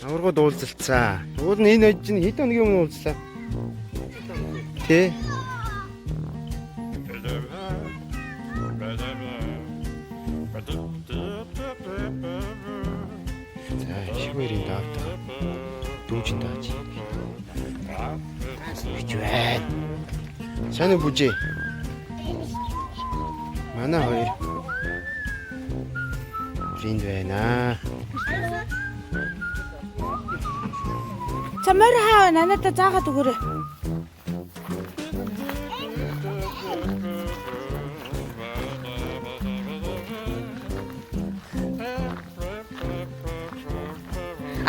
Аваргууд уулзалцсан. Уул нь энэ хожиж хэд өдрийн өмнө уулзлаа. Тэ. За шивэрийн даавта. Дүүжин дааж. Бич байна. Сайн уу бүжээ? Манай хоёр ринд байна. Чамаар хаа надад заагаад өгөөрэй.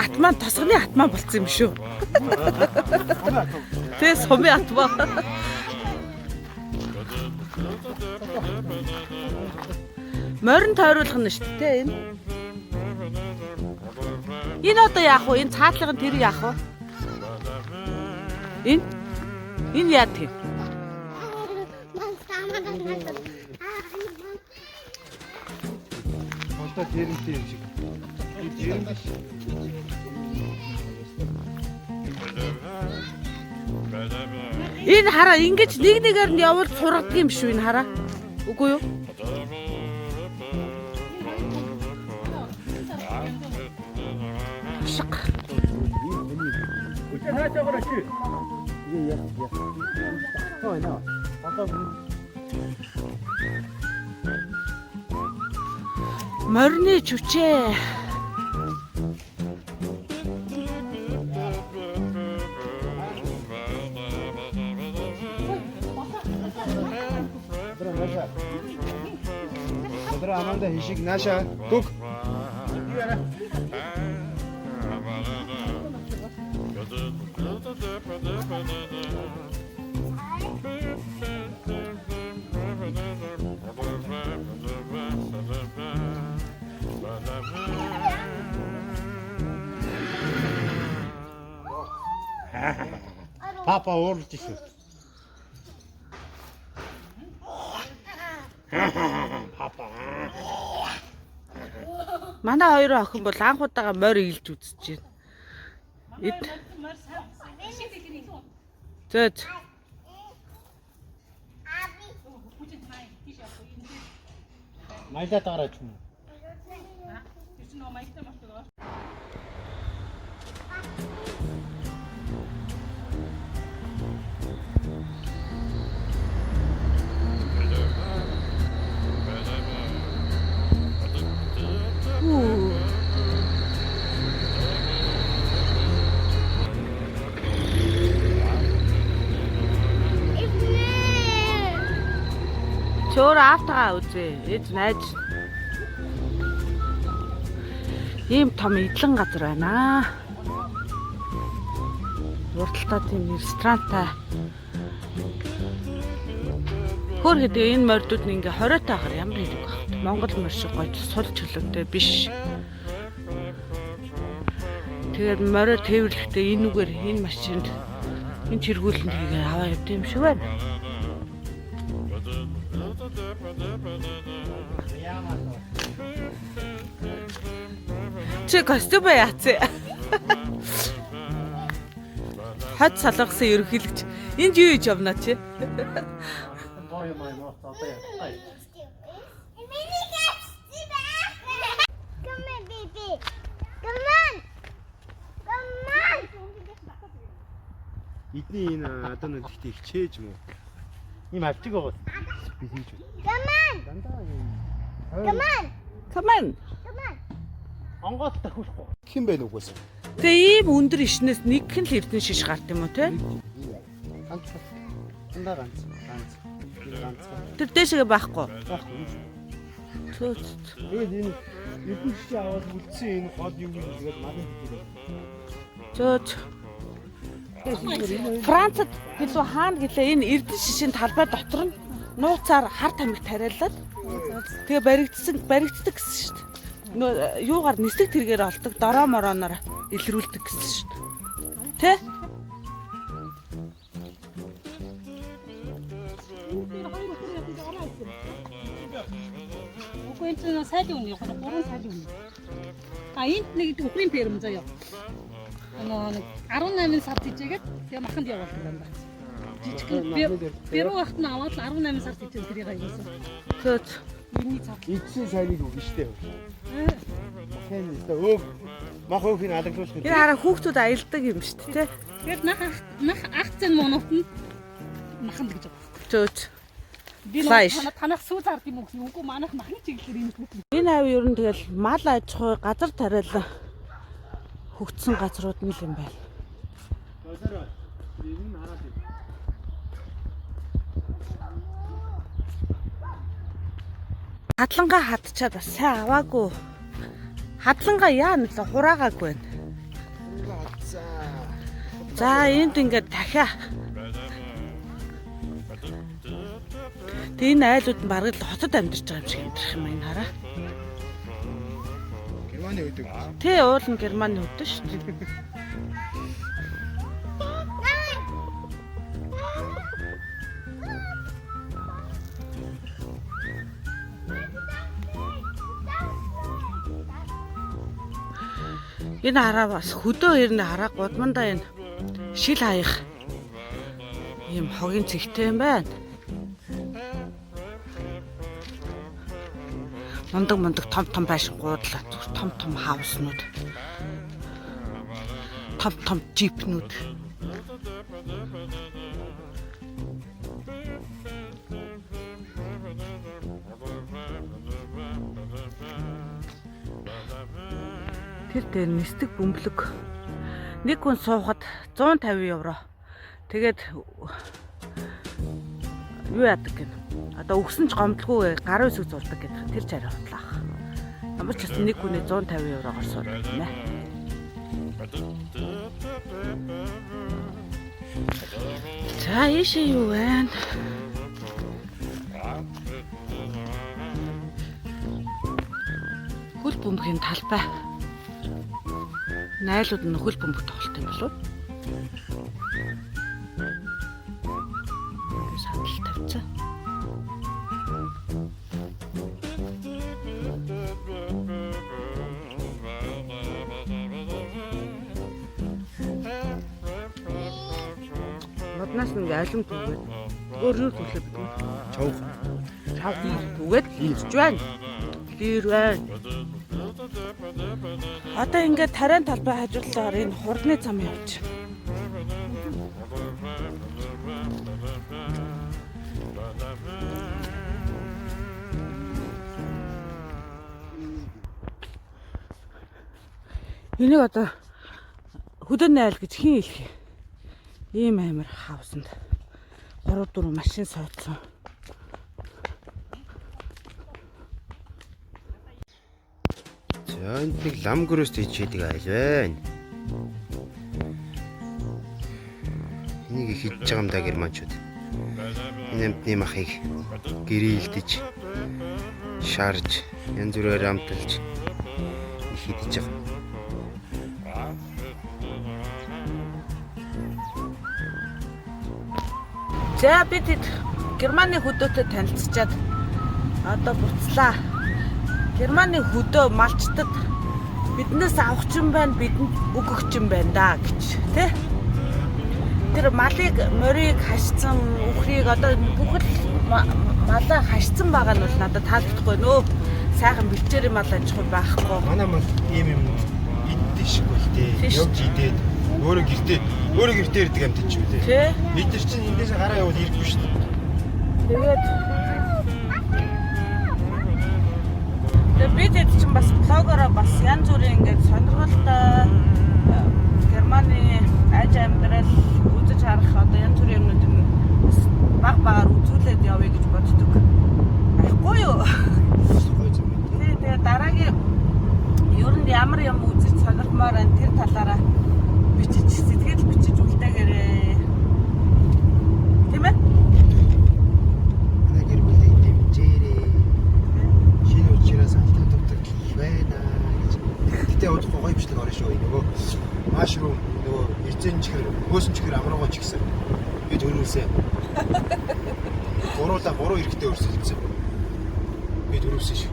Атман тосгоны атман болцсон юм шүү. Тэ сумын атман. Морин тойруулах нь шүү дээ энэ. Энэ одоо яах вэ? Энэ цаатлагын тэр яах вэ? Энэ яа тийм? Одоо тэрнтэй юм шиг. Энэ хараа ингэж нэг нэгээр нь явуул сургадаг юм шүү энэ хараа. Үгүй юу? Морины чүчээ. Өдрөө аманда хишиг нааша дүг. Папа уурч шүү. Папа. Манай хоёр охин бол анх удаага морь илж үзэж байна. Зөөж. Майда таараач юм. Чөөр автагаа үзье. Эд найз. Ийм том идэлэн газар байна. Урталтаа тийм ресторантай. Хөр гэдэг энэ морьдууд нь ингээ 20 таагаар ямар хэлэг баг. Монгол морь шиг гоё сул чөлөөтэй биш. Тэгээд морь тээвэрлэхдээ энүүгээр энэ машинд энэ чиргүүлэнд хийгээ аваа явд юм шиг байна. Чи костюм яац. Хад салгасан ерөнхийлөгч. Энд юу хийж явна чи? Эдний энэ одоо нэг их хичээж юм уу? Ийм авчиг байгаа. Би хийж байна. Дандаа юм. Come on. Онгоот тахиулахгүй. Хэн бэ нүгээс? Тэгээ ийм өндөр ишнээс нэг хэн л эрдэн шиш гарт юм уу те? Ганц. Дандаа ганц. Тэр дэшгээ байхгүй. Цөөц. Тэгээд энэ эрдэн шиш аваад үлдсэн энэ гол юм тэгээд мадын хэлээ. Цөөц. Францад гэлөө хаана гэлээ энэ эрдэн шишийн талбай дотор нь нууцаар хар тамхи тариалаад тэгээ баригддаг гэсэн шүү дээ. Юугаар нислэг тэргээр олдог дороо морооноор илрүүлдэг гэсэн шүү дээ. Тэ? Үгүй энэ сайжиг үнэ, 3 сайжиг үнэ. Энд нэг өхрийн ферм заяа. 18 сард хийжээгээд тэгээ маханд явуулдаг юм байна. Жижиг ферм ахт нь аваад 18 сард хийжээ тэрийг аяасан. Төөч. Миний цаг. Эцсийн сайныг өгнө штэ. Хэн өөө мах өөхийн алаглуулах. Энэ хараа хүүхдүүд аялдаг юм шүү дээ. Тэгээд нах акцент монот нь маханд гэж байна. Төөч. Би танах сүү зард юм уу? Үгүй манайх махны чиглэлээр юм л. Энэ аав ер нь тэгэл мал аж ахуй газар тариалан хөгжсөн газрууд нь л юм байна. Газар энэ хараад байна. Хадлангаа хатчаад бас сайн аваагүй. Хадлангаа яа нэлээ хураагаагүй байна. За энд ингээд дахиа. Тэгээ энэ айлууд нь бараг л хотод амьдарч байгаа юм шиг амьдрах юм энэ хараа. Германы өдөг. Тэ уул нь Германы өдөө шүү дээ. Энэ хараа бас хөдөө ирнэ хараа гудмандаа энэ шил хаях ийм хогийн цэгтэй юм байна. Мундаг том байшин гуудлаа том хауснууд. Том жипнүүд. Тэр дээр нисдэг бөмбөлөг. Нэг хүн суухад 150 евро. Тэгээд юу яадаг гэнэ. Одоо өгсөн ч гомдлгүй гарын үсэг зурдаг гэдэг тэр чараа бодлоо. Ямар ч гэсэн нэг хүний 150 еврогоор суудаг гинэ. За ийшээ юу вэ? Хөл бөмбөгийн талбай. Найлууд нь хөл бөмбөг тоглолт юм болов уу? Сандал тавьцаа. Моднаас нэг алим түгээд өөрөө түлхээ бид. Чавх түгээд ирж байна. Лир байна. Одоо ингээд тариан талбай хажуудлаар энэ хурдны зам явж байна. Энийг одоо хөдөөний айл гэж хэн хэлэх юм? Ийм амар хавсанд 3-4 машин сойдсон. За энд нэг лам гөрөөс тийчээдэг айл байна. Энийг хийж байгаа юм да германчууд. Энэ амтны махыг гэрэлдэж, шарж, янз бүрээр амталж хийж байгаа. За бид Германы хөдөөтэй танилцчаад одоо буцлаа. Германы хөдөө малчтад биднээс авах ч юм байна, бидэнд өгөх ч юм байна да гэж тий. Тэр малыг, морийг хашсан, үхрийг одоо бүхэл малаа хашсан байгаа нь бол надад таалагдахгүй нөө. Сайхан бэлчээр мал аж ахуй байхгүй. Манай мал ийм юм иддэг шиг бол тий. Явж идээд өөрөө гэртээ ирдэг амт ч юм тий. Бид нар чинь эндээс гараа яваад ирэхгүй шүү дээ. Тэгээд бид хэд чинь бас блогороо бас янз бүрийн ингээд сонирхолтой Германы аж амьдрал үзэж харах одоо янз бүрийн юмнууд баг үзүүлээд явъя гэж боддог. Байхгүй юу? Тэгээд дараагийн ер нь ямар юм үзэж сонирхмоор энэ тэр талаараа бичиж сэтгэл бичиж үлдээгээрээ. Тийм ээ? Нагэр бүлээ дэмжээрээ. Шинэ учраас алдагддаг байна гэж. Гэтэ удахгүй гоё бичлэг орно шүү. Нөгөө машрум нөгөө эзэн чихэр, хөөсөн чихэр амруугаа ч гэсэн бид өрөөсөө. Гуруу эрэхтэй өрсөлдсөн. Бид өрөөсөн шүү.